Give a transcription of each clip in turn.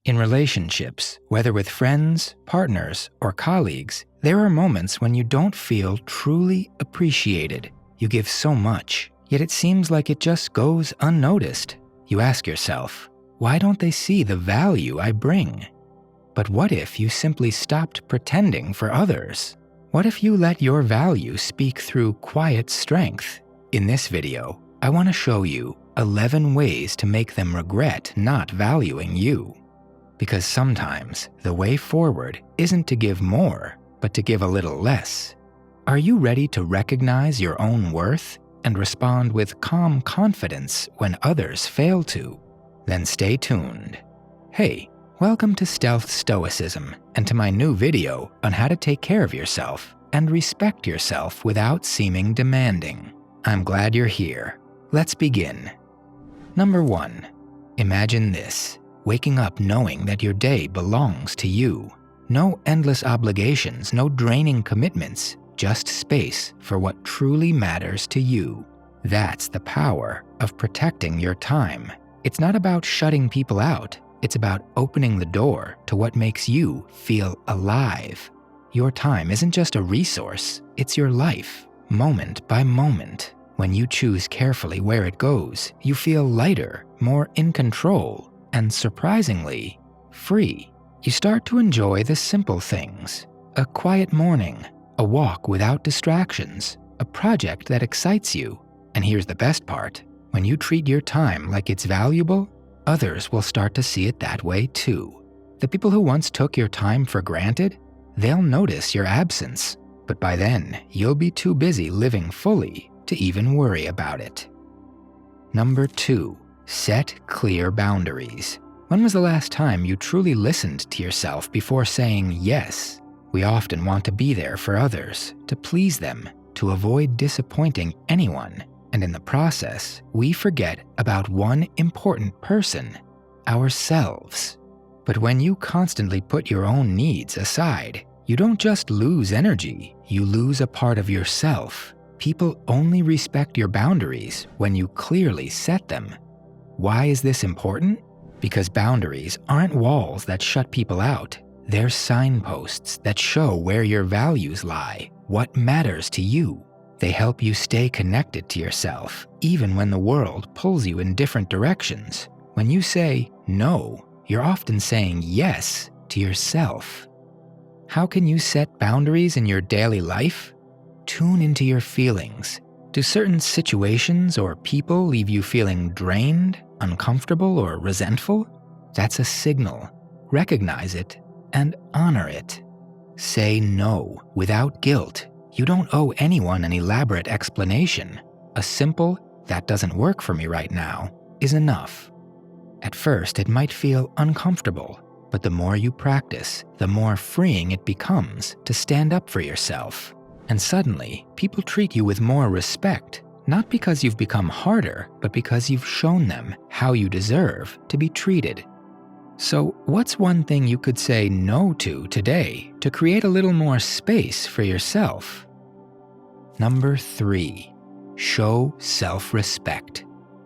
In relationships, whether with friends, partners, or colleagues, there are moments when you don't feel truly appreciated. You give so much, yet it seems like it just goes unnoticed. You ask yourself, why don't they see the value I bring? But what if you simply stopped pretending for others? What if you let your value speak through quiet strength? In this video, I want to show you 11 ways to make them regret not valuing you. Because sometimes the way forward isn't to give more, but to give a little less. Are you ready to recognize your own worth and respond with calm confidence when others fail to? Then stay tuned. Hey, welcome to Stealth Stoicism and to my new video on how to take care of yourself and respect yourself without seeming demanding. I'm glad you're here. Let's begin. Number 1. Imagine this. Waking up knowing that your day belongs to you. No endless obligations, no draining commitments, just space for what truly matters to you. That's the power of protecting your time. It's not about shutting people out. It's about opening the door to what makes you feel alive. Your time isn't just a resource, it's your life, moment by moment. When you choose carefully where it goes, you feel lighter, more in control, and surprisingly, free. You start to enjoy the simple things. A quiet morning, a walk without distractions, a project that excites you. And here's the best part. When you treat your time like it's valuable, others will start to see it that way too. The people who once took your time for granted, they'll notice your absence. But by then, you'll be too busy living fully to even worry about it. Number 2. Set clear boundaries. When was the last time you truly listened to yourself before saying yes? We often want to be there for others, to please them, to avoid disappointing anyone, and in the process, we forget about one important person, ourselves. But when you constantly put your own needs aside, you don't just lose energy, you lose a part of yourself. People only respect your boundaries when you clearly set them. Why is this important? Because boundaries aren't walls that shut people out. They're signposts that show where your values lie, what matters to you. They help you stay connected to yourself, even when the world pulls you in different directions. When you say no, you're often saying yes to yourself. How can you set boundaries in your daily life? Tune into your feelings. Do certain situations or people leave you feeling drained, uncomfortable, or resentful? That's a signal. Recognize it and honor it. Say no without guilt. You don't owe anyone an elaborate explanation. A simple, "that doesn't work for me right now," is enough. At first, it might feel uncomfortable, but the more you practice, the more freeing it becomes to stand up for yourself. And suddenly, people treat you with more respect, not because you've become harder, but because you've shown them how you deserve to be treated. So, what's one thing you could say no to today to create a little more space for yourself? Number 3. Show self-respect.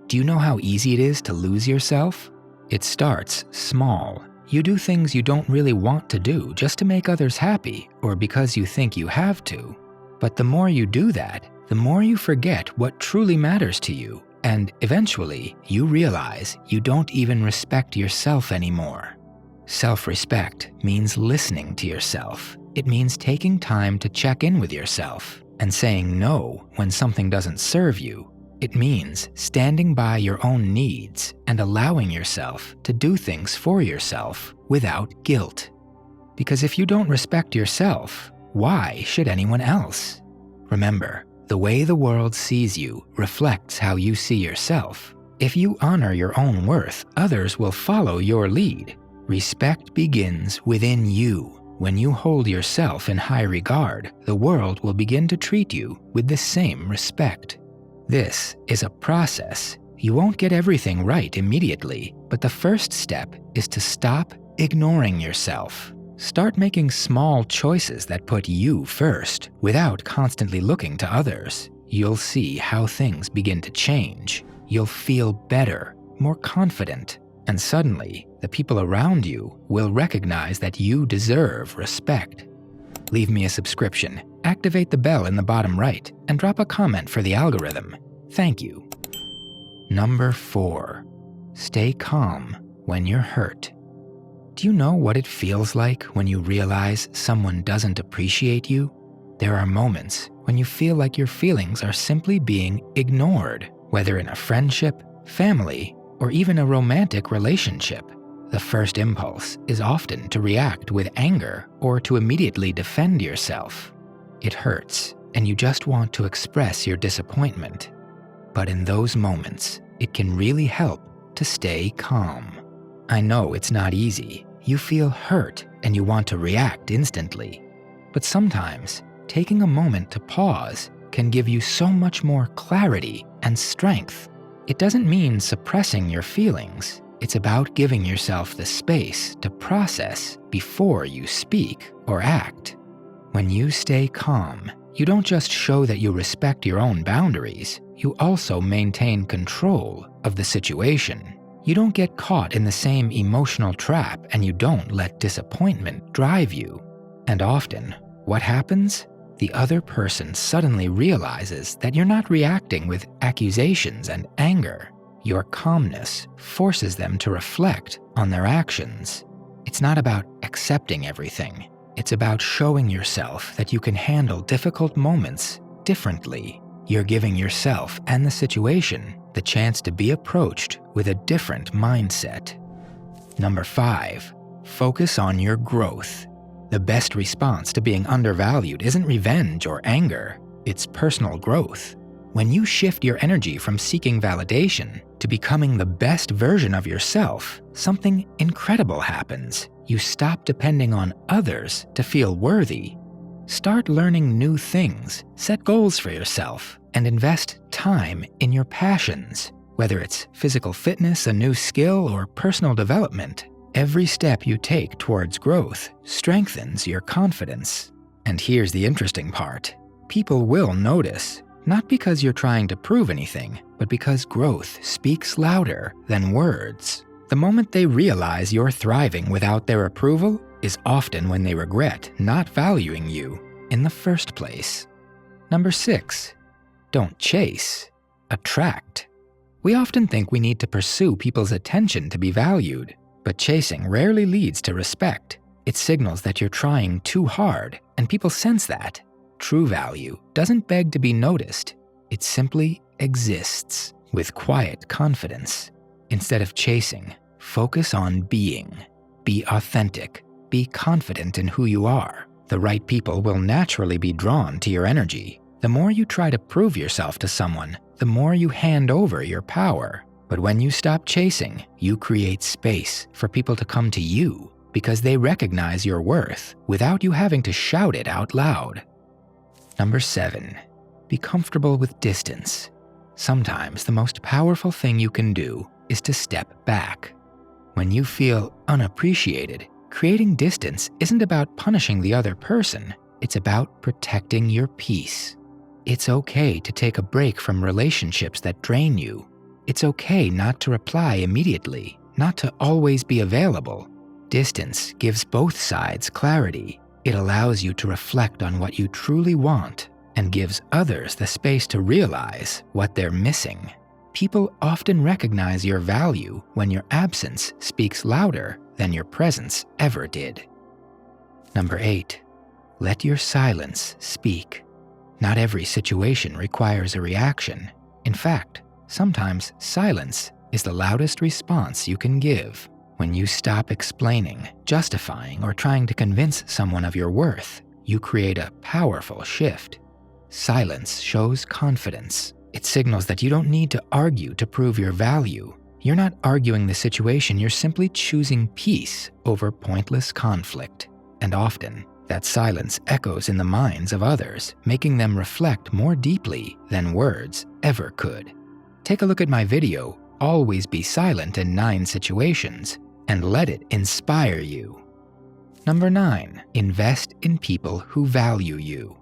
Do you know how easy it is to lose yourself? It starts small. You do things you don't really want to do just to make others happy or because you think you have to. But the more you do that, the more you forget what truly matters to you, and eventually you realize you don't even respect yourself anymore. Self-respect means listening to yourself. It means taking time to check in with yourself and saying no when something doesn't serve you. It means standing by your own needs and allowing yourself to do things for yourself without guilt. Because if you don't respect yourself, why should anyone else? Remember, the way the world sees you reflects how you see yourself. If you honor your own worth, others will follow your lead. Respect begins within you. When you hold yourself in high regard, the world will begin to treat you with the same respect. This is a process. You won't get everything right immediately, but the first step is to stop ignoring yourself. Start making small choices that put you first, without constantly looking to others. You'll see how things begin to change. You'll feel better, more confident, And suddenly, the people around you will recognize that you deserve respect. Leave me a subscription, activate the bell in the bottom right, and drop a comment for the algorithm. Thank you. Number 4. Stay calm when you're hurt. Do you know what it feels like when you realize someone doesn't appreciate you? There are moments when you feel like your feelings are simply being ignored, whether in a friendship, family, or even a romantic relationship. The first impulse is often to react with anger or to immediately defend yourself. It hurts, and you just want to express your disappointment. But in those moments, it can really help to stay calm. I know it's not easy. You feel hurt and you want to react instantly. But sometimes, taking a moment to pause can give you so much more clarity and strength. It doesn't mean suppressing your feelings. It's about giving yourself the space to process before you speak or act. When you stay calm, you don't just show that you respect your own boundaries, you also maintain control of the situation. You don't get caught in the same emotional trap, and you don't let disappointment drive you. And often, what happens? The other person suddenly realizes that you're not reacting with accusations and anger. Your calmness forces them to reflect on their actions. It's not about accepting everything. It's about showing yourself that you can handle difficult moments differently. You're giving yourself and the situation the chance to be approached with a different mindset. Number 5, focus on your growth. The best response to being undervalued isn't revenge or anger, it's personal growth. When you shift your energy from seeking validation to becoming the best version of yourself, something incredible happens. You stop depending on others to feel worthy. Start learning new things, set goals for yourself, and invest time in your passions. Whether it's physical fitness, a new skill, or personal development, every step you take towards growth strengthens your confidence. And here's the interesting part. People will notice, not because you're trying to prove anything, but because growth speaks louder than words. The moment they realize you're thriving without their approval is often when they regret not valuing you in the first place. Number 6, don't chase, attract. We often think we need to pursue people's attention to be valued, but chasing rarely leads to respect. It signals that you're trying too hard, and people sense that. True value doesn't beg to be noticed. It simply exists with quiet confidence. Instead of chasing, focus on being. Be authentic. Be confident in who you are. The right people will naturally be drawn to your energy. The more you try to prove yourself to someone, the more you hand over your power. But when you stop chasing, you create space for people to come to you because they recognize your worth without you having to shout it out loud. Number 7, be comfortable with distance. Sometimes the most powerful thing you can do is to step back. When you feel unappreciated, creating distance isn't about punishing the other person, it's about protecting your peace. It's okay to take a break from relationships that drain you. It's okay not to reply immediately, not to always be available. Distance gives both sides clarity. It allows you to reflect on what you truly want and gives others the space to realize what they're missing. People often recognize your value when your absence speaks louder than your presence ever did. Number 8, let your silence speak. Not every situation requires a reaction. In fact, sometimes silence is the loudest response you can give. When you stop explaining, justifying, or trying to convince someone of your worth, you create a powerful shift. Silence shows confidence. It signals that you don't need to argue to prove your value. You're not arguing the situation, you're simply choosing peace over pointless conflict. And often, that silence echoes in the minds of others, making them reflect more deeply than words ever could. Take a look at my video, Always Be Silent in 9 Situations, and let it inspire you. Number 9, invest in people who value you.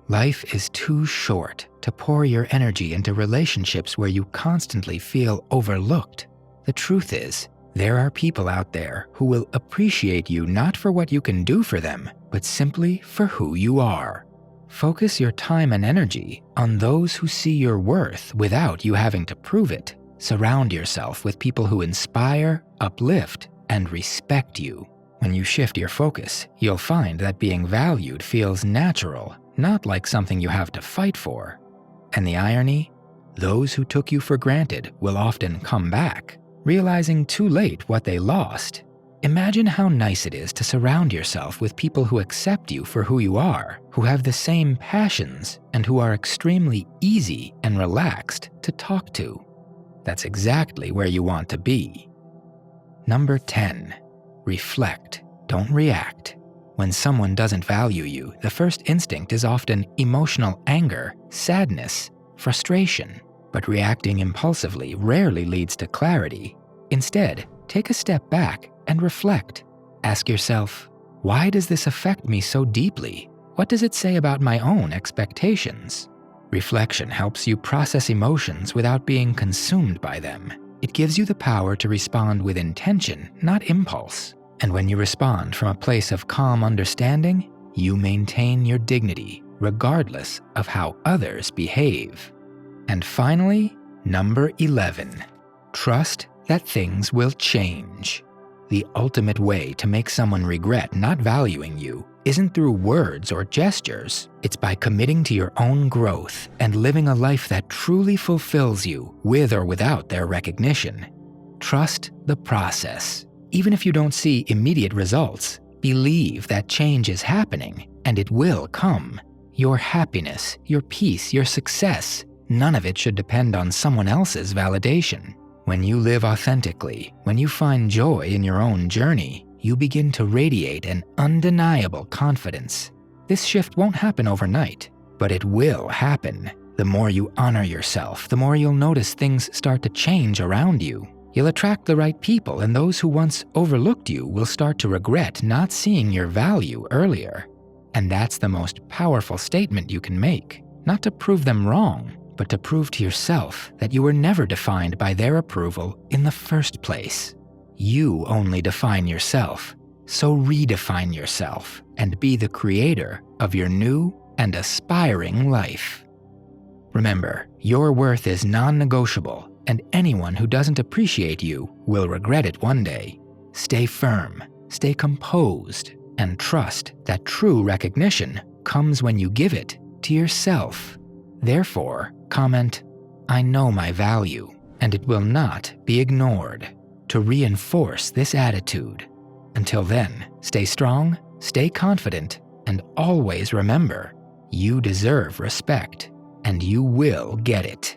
Life is too short to pour your energy into relationships where you constantly feel overlooked. The truth is, There are people out there who will appreciate you not for what you can do for them, but simply for who you are. Focus your time and energy on those who see your worth without you having to prove it. Surround yourself with people who inspire, uplift, and respect you. When you shift your focus, you'll find that being valued feels natural, not like something you have to fight for. And the irony? Those who took you for granted will often come back, realizing too late what they lost. Imagine how nice it is to surround yourself with people who accept you for who you are, who have the same passions, and who are extremely easy and relaxed to talk to. That's exactly where you want to be. Number 10. Reflect, don't react. When someone doesn't value you, the first instinct is often emotional anger, sadness, frustration. But reacting impulsively rarely leads to clarity. Instead, take a step back and reflect. Ask yourself, why does this affect me so deeply? What does it say about my own expectations? Reflection helps you process emotions without being consumed by them. It gives you the power to respond with intention, not impulse. And when you respond from a place of calm understanding, you maintain your dignity, regardless of how others behave. And finally, number 11, trust that things will change. The ultimate way to make someone regret not valuing you isn't through words or gestures. It's by committing to your own growth and living a life that truly fulfills you with or without their recognition. Trust the process. Even if you don't see immediate results, believe that change is happening and it will come. Your happiness, your peace, your success, none of it should depend on someone else's validation. When you live authentically, when you find joy in your own journey, you begin to radiate an undeniable confidence. This shift won't happen overnight, but it will happen. The more you honor yourself, the more you'll notice things start to change around you. You'll attract the right people, and those who once overlooked you will start to regret not seeing your value earlier. And that's the most powerful statement you can make, not to prove them wrong, but to prove to yourself that you were never defined by their approval in the first place. You only define yourself, so redefine yourself and be the creator of your new and aspiring life. Remember, your worth is non-negotiable, and anyone who doesn't appreciate you will regret it one day. Stay firm, stay composed, and trust that true recognition comes when you give it to yourself. Therefore, comment, "I know my value, and it will not be ignored," to reinforce this attitude. Until then, stay strong, stay confident, and always remember, you deserve respect, and you will get it.